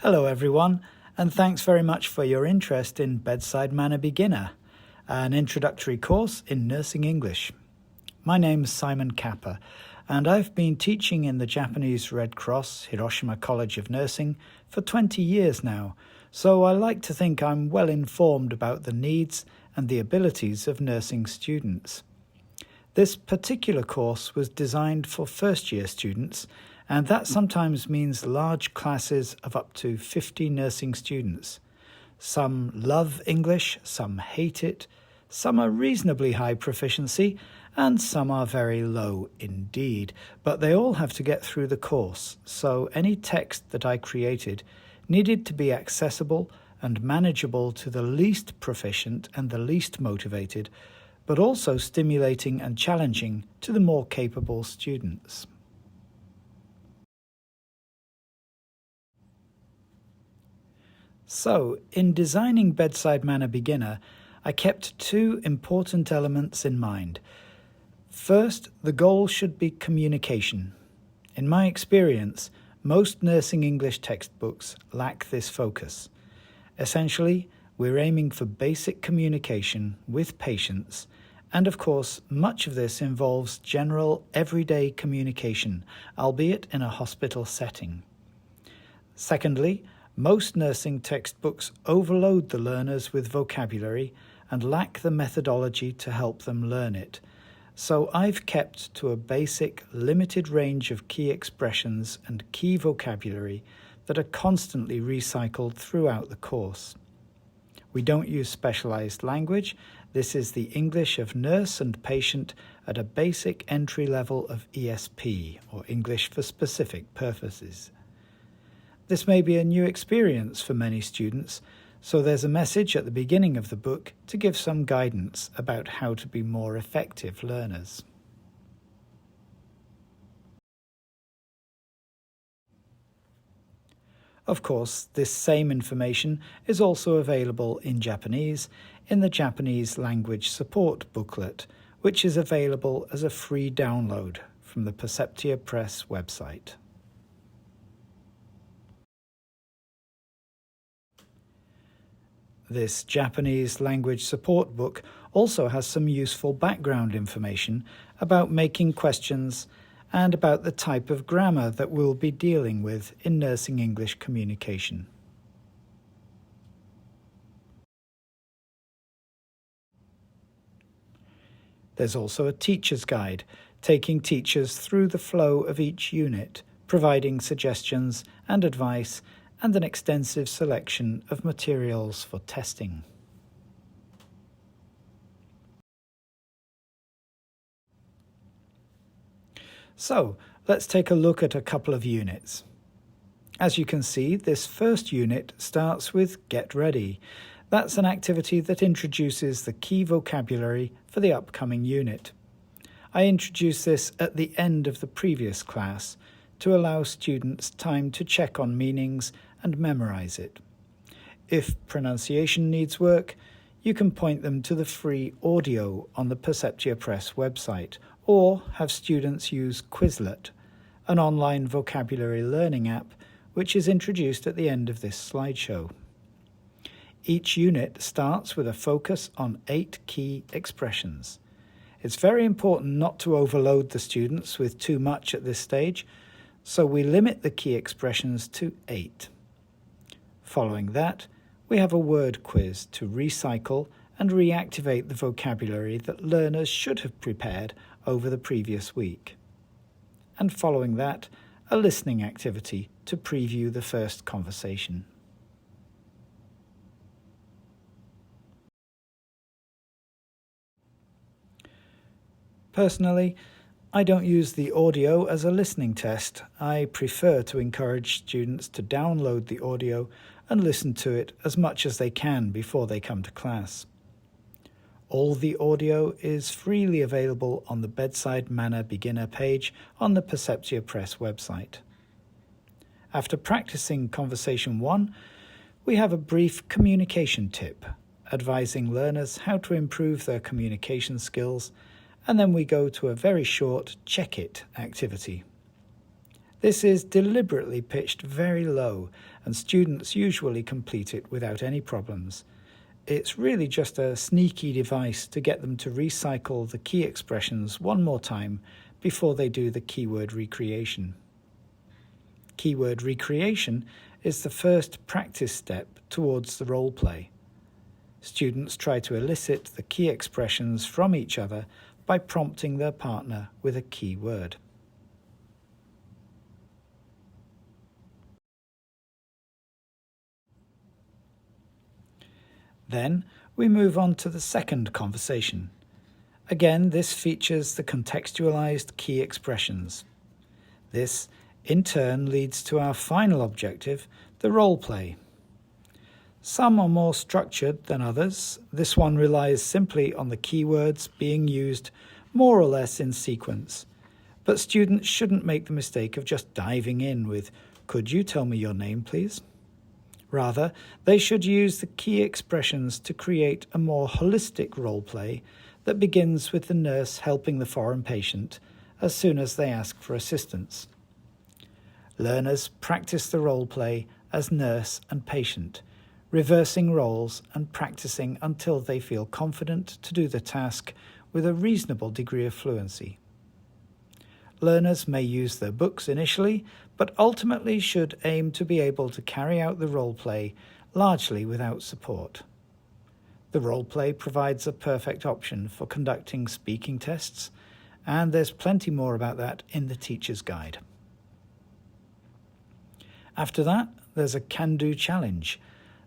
Hello everyone, and thanks very much for your interest in Bedside Manner Beginner, an introductory course in nursing English. My name's Simon Kappa, and I've been teaching in the Japanese Red Cross Hiroshima College of Nursing for 20 years now, so I like to think I'm well informed about the needs and the abilities of nursing students. This particular course was designed for first-year students, and that sometimes means large classes of up to 50 nursing students. Some love English, some hate it, some are reasonably high proficiency, and some are very low indeed. But they all have to get through the course, so any text that I created needed to be accessible and manageable to the least proficient and the least motivated, but also stimulating and challenging to the more capable students. So, in designing Bedside Manner Beginner, I kept two important elements in mind. First, the goal should be communication. In my experience, most nursing English textbooks lack this focus. Essentially, we're aiming for basic communication with patients, and of course, much of this involves general, everyday communication, albeit in a hospital setting. Secondly, most nursing textbooks overload the learners with vocabulary and lack the methodology to help them learn it. So I've kept to a basic, limited range of key expressions and key vocabulary that are constantly recycled throughout the course. We don't use specialised language. This is the English of nurse and patient at a basic entry level of ESP, or English for specific purposes. This may be a new experience for many students, so there's a message at the beginning of the book to give some guidance about how to be more effective learners. Of course, this same information is also available in Japanese in the Japanese Language Support booklet, which is available as a free download from the Perceptia Press website. This Japanese language support book also has some useful background information about making questions and about the type of grammar that we'll be dealing with in nursing English communication. There's also a teacher's guide, taking teachers through the flow of each unit, providing suggestions and advice, and an extensive selection of materials for testing. So, let's take a look at a couple of units. As you can see, this first unit starts with Get Ready. That's an activity that introduces the key vocabulary for the upcoming unit. I introduced this at the end of the previous class to allow students time to check on meanings and memorize it. If pronunciation needs work, you can point them to the free audio on the Perceptia Press website, or have students use Quizlet, an online vocabulary learning app which is introduced at the end of this slideshow. Each unit starts with a focus on 8 key expressions. It's very important not to overload the students with too much at this stage, so we limit the key expressions to 8. Following that, we have a word quiz to recycle and reactivate the vocabulary that learners should have prepared over the previous week. And following that, a listening activity to preview the first conversation. Personally, I don't use the audio as a listening test. I prefer to encourage students to download the audio and listen to it as much as they can before they come to class. All the audio is freely available on the Bedside Manner Beginner page on the Perceptia Press website. After practicing Conversation 1, we have a brief communication tip, advising learners how to improve their communication skills, and then we go to a very short Check It activity. This is deliberately pitched very low, and students usually complete it without any problems. It's really just a sneaky device to get them to recycle the key expressions one more time before they do the keyword recreation. Keyword recreation is the first practice step towards the role play. Students try to elicit the key expressions from each other by prompting their partner with a key word. Then we move on to the second conversation. Again, this features the contextualized key expressions. This, in turn, leads to our final objective, the role play. Some are more structured than others. This one relies simply on the keywords being used more or less in sequence. But students shouldn't make the mistake of just diving in with, "Could you tell me your name, please?" Rather, they should use the key expressions to create a more holistic role play that begins with the nurse helping the foreign patient as soon as they ask for assistance. Learners practice the role play as nurse and patient, reversing roles and practicing until they feel confident to do the task with a reasonable degree of fluency. Learners may use their books initially, but ultimately should aim to be able to carry out the role play largely without support. The role play provides a perfect option for conducting speaking tests, and there's plenty more about that in the teacher's guide. After that, there's a can-do challenge.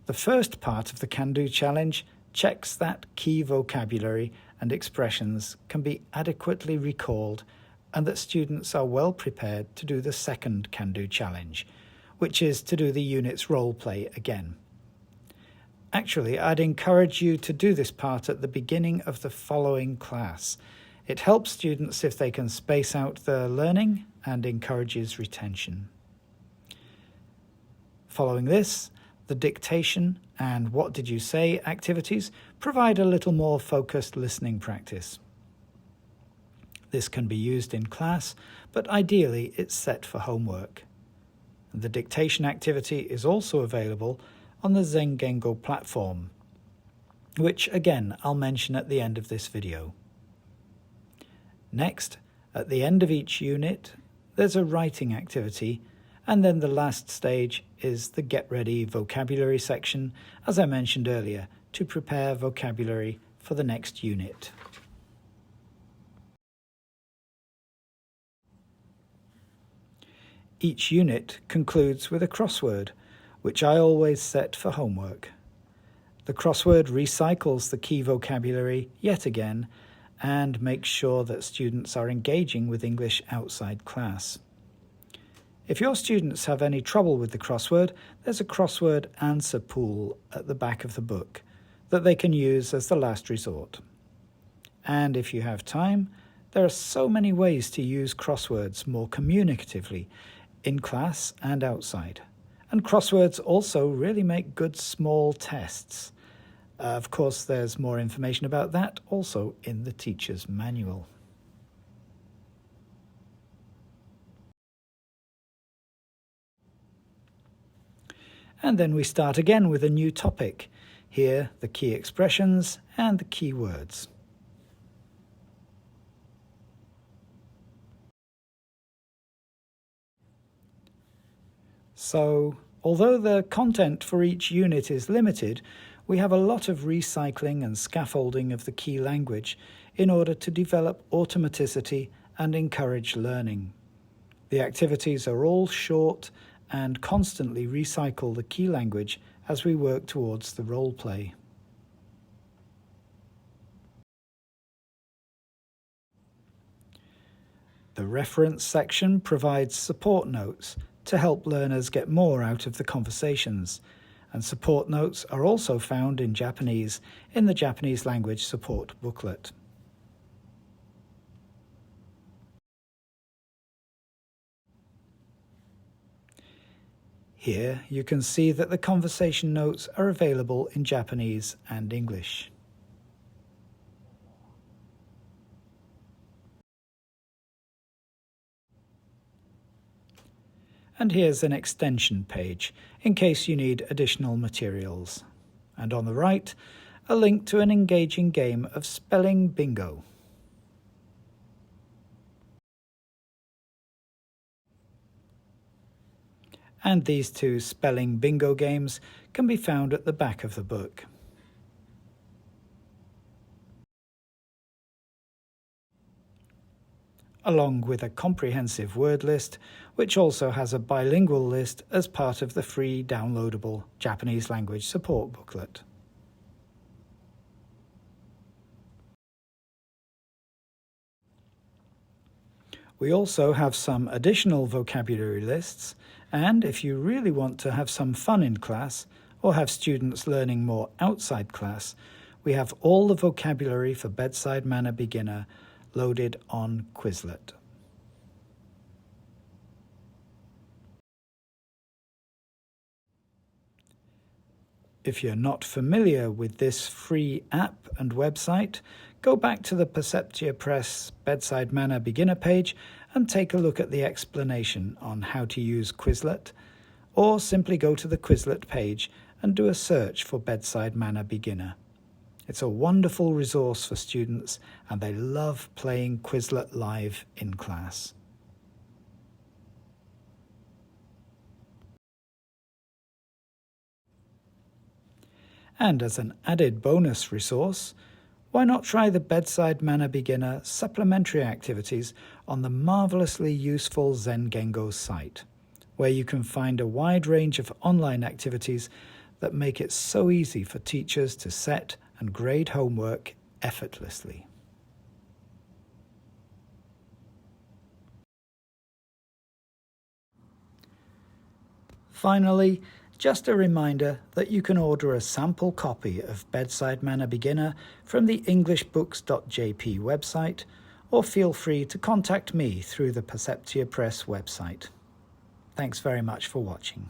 The first part of the can-do challenge checks that key vocabulary and expressions can be adequately recalled and that students are well prepared to do the second can-do challenge, which is to do the unit's role play again. Actually, I'd encourage you to do this part at the beginning of the following class. It helps students if they can space out their learning and encourages retention. Following this, the dictation and what did you say activities provide a little more focused listening practice. This can be used in class, but ideally it's set for homework. The dictation activity is also available on the Zengengo platform, which again I'll mention at the end of this video. Next, at the end of each unit, there's a writing activity, and then the last stage is the Get Ready vocabulary section, as I mentioned earlier, to prepare vocabulary for the next unit. Each unit concludes with a crossword, which I always set for homework. The crossword recycles the key vocabulary yet again and makes sure that students are engaging with English outside class. If your students have any trouble with the crossword, there's a crossword answer pool at the back of the book that they can use as the last resort. And if you have time, there are so many ways to use crosswords more communicatively in class and outside. And crosswords also really make good small tests. Of course, there's more information about that also in the teacher's manual. And then we start again with a new topic. Here, the key expressions and the key words. So, although the content for each unit is limited, we have a lot of recycling and scaffolding of the key language in order to develop automaticity and encourage learning. The activities are all short and constantly recycle the key language as we work towards the role play. The reference section provides support notes to help learners get more out of the conversations, and support notes are also found in Japanese in the Japanese language support booklet. Here you can see that the conversation notes are available in Japanese and English. and here's an extension page in case you need additional materials. And on the right, a link to an engaging game of spelling bingo. And these two spelling bingo games can be found at the back of the book. Along with a comprehensive word list, which also has a bilingual list as part of the free downloadable Japanese language support booklet. We also have some additional vocabulary lists, and if you really want to have some fun in class or have students learning more outside class, we have all the vocabulary for Bedside Manner Beginner loaded on Quizlet. If you're not familiar with this free app and website, go back to the Perceptia Press Bedside Manner Beginner page and take a look at the explanation on how to use Quizlet, or simply go to the Quizlet page and do a search for Bedside Manner Beginner. It's a wonderful resource for students and they love playing Quizlet live in class. And as an added bonus resource, why not try the Bedside Manner Beginner supplementary activities on the marvelously useful Zengengo site, where you can find a wide range of online activities that make it so easy for teachers to set and grade homework effortlessly. Finally, just a reminder that you can order a sample copy of Bedside Manner Beginner from the englishbooks.jp website, or feel free to contact me through the Perceptia Press website. Thanks very much for watching.